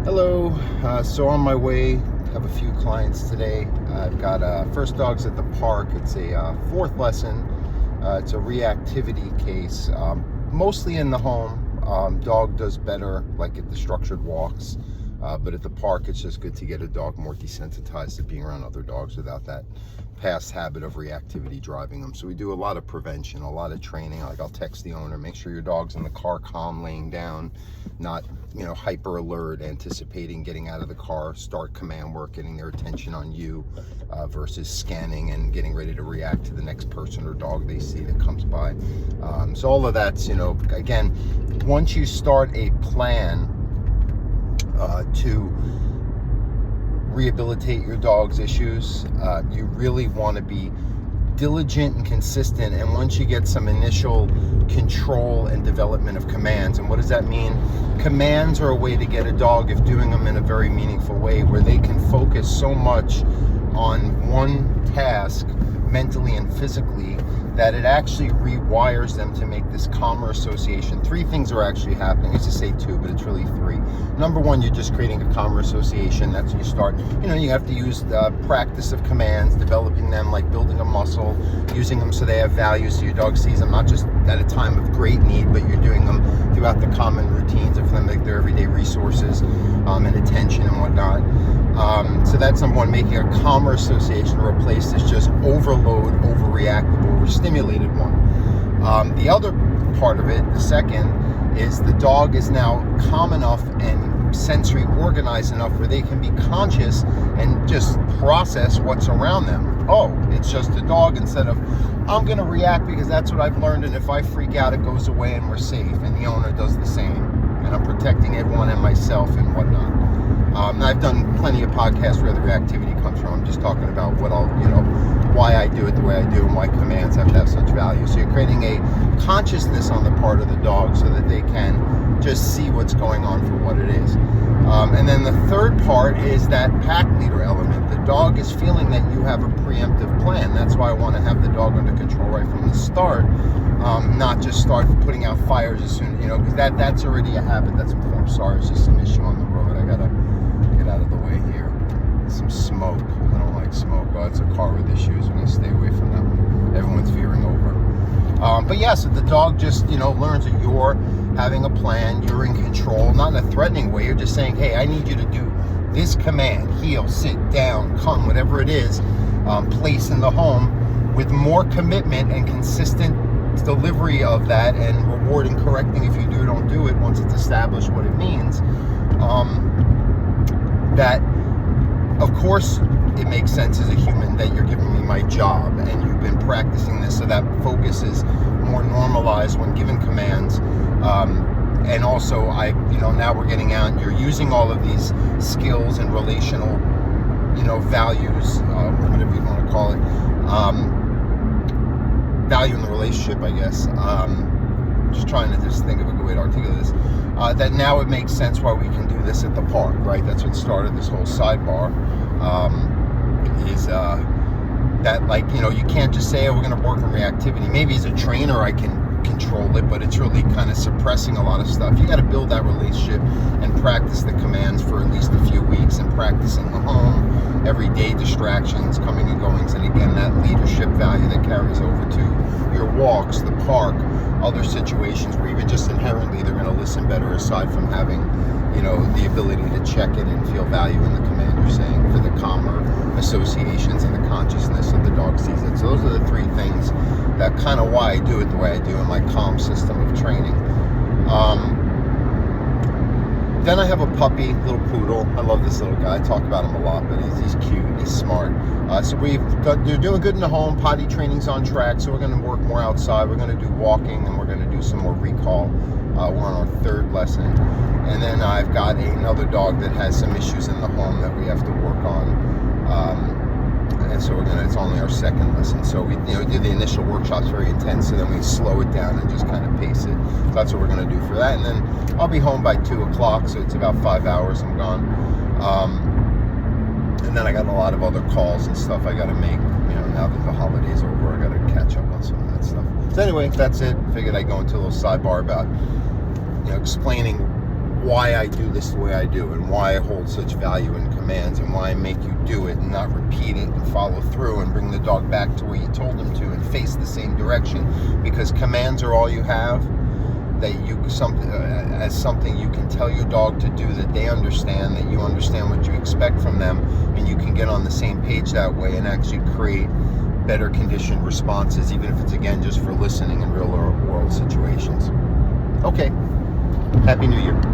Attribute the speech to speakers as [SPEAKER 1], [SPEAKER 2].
[SPEAKER 1] Hello. So on my way, have a few clients today. I've got first dogs at the park. It's a fourth lesson. It's a reactivity case, mostly in the home. Dog does better like at the structured walks, but at the park it's just good to get a dog more desensitized to being around other dogs without that past habit of reactivity driving them. So we do a lot of prevention, a lot of training. Like I'll text the owner, make sure your dog's in the car calm, laying down, not hyper alert, anticipating getting out of the car, start command work, getting their attention on you versus scanning and getting ready to react to the next person or dog they see that comes by. So all of that's, again, once you start a plan to rehabilitate your dog's issues, you really want to be diligent and consistent. And once you get some initial control and development of commands, and what does that mean? Commands are a way to get a dog, if doing them in a very meaningful way, where they can focus so much on one task mentally and physically that it actually rewires them to make this calmer association. Three things are actually happening. I used to say two, but it's really three. Number one, you're just creating a calmer association. That's when you start, you have to use the practice of commands, developing them like building a muscle, using them so they have value, so your dog sees them not just at a time of great need, but you're doing them throughout the common routines of them, like their everyday resources and attention and whatnot. So that's number one, making a calmer association to replace this just overload, overreactive, overstimulated one. The other part of it, the second, is the dog is now calm enough and sensory organized enough where they can be conscious and just process what's around them. Oh, it's just a dog, instead of I'm going to react because that's what I've learned, and if I freak out it goes away and we're safe, and the owner does the same, and I'm protecting everyone and myself and whatnot. I've done plenty of podcasts where the reactivity comes from. I'm just talking about why I do it the way I do and why commands have to have such value. So you're creating a consciousness on the part of the dog so that they can just see what's going on for what it is. And then the third part is that pack leader element. The dog is feeling that you have a preemptive plan. That's why I want to have the dog under control right from the start, not just start putting out fires as soon, because that's already a habit that's formed. Sorry, it's just some issue on the road. I gotta get out of the way here. Some smoke. I don't like smoke. Oh, it's a car with issues. I'm gonna stay away from that one. Everyone's veering over. But yeah, so the dog just, learns that you're having a plan, you're in control, not in a threatening way. You're just saying, hey, I need you to do this command, heel, sit, down, come, whatever it is, place in the home, with more commitment and consistent delivery of that, and reward and correcting if you do or don't do it once it's established what it means. That, of course, it makes sense as a human that you're giving me my job and you've been practicing this, so that focus is more normalized when given commands. And also, now we're getting out and you're using all of these skills and relational, values, whatever you want to call it, value in the relationship, I guess. Just trying to think of a good way to articulate this. That now it makes sense why we can do this at the park, right? That's what started this whole sidebar. Is that you can't just say, oh, we're going to work on reactivity. Maybe as a trainer I can control it, but it's really kind of suppressing a lot of stuff. You got to build that relationship and practice the commands for at least a few weeks, and practice in the home, everyday distractions, coming and goings, and again, that leadership value that carries over to your walks, the park, other situations where even just inherently they're going to listen better, aside from having the ability to check it and feel value in the command you're saying, for the calmer associations and the consciousness that the dog sees it. So those are the three things that kind of why I do it the way I do in my calm system of training. Then I have a puppy, little poodle. I love this little guy. I talk about him a lot, but he's cute, he's smart. So they're doing good in the home. Potty training's on track, so we're going to work more outside. We're going to do walking, and we're going to do some more recall. We're on our third lesson. And then I've got another dog that has some issues in the home that we have to work on. And so it's only our second lesson. So we do the initial workshops very intense, so then we slow it down and just kind of pace it. So that's what we're going to do for that. And then I'll be home by 2 o'clock, so it's about 5 hours I'm gone. And then I got a lot of other calls and stuff I got to make. Now that the holiday's over, I got to catch up on some of that stuff. So anyway, that's it. Figured I'd go into a little sidebar about explaining why I do this the way I do, and why I hold such value in commands, and why I make you do it and not repeat it and follow through and bring the dog back to where you told him to and face the same direction, because commands are all you have. That you as something you can tell your dog to do, that they understand, that you understand what you expect from them, and you can get on the same page that way and actually create better conditioned responses, even if it's, again, just for listening in real world situations. Okay, Happy New Year.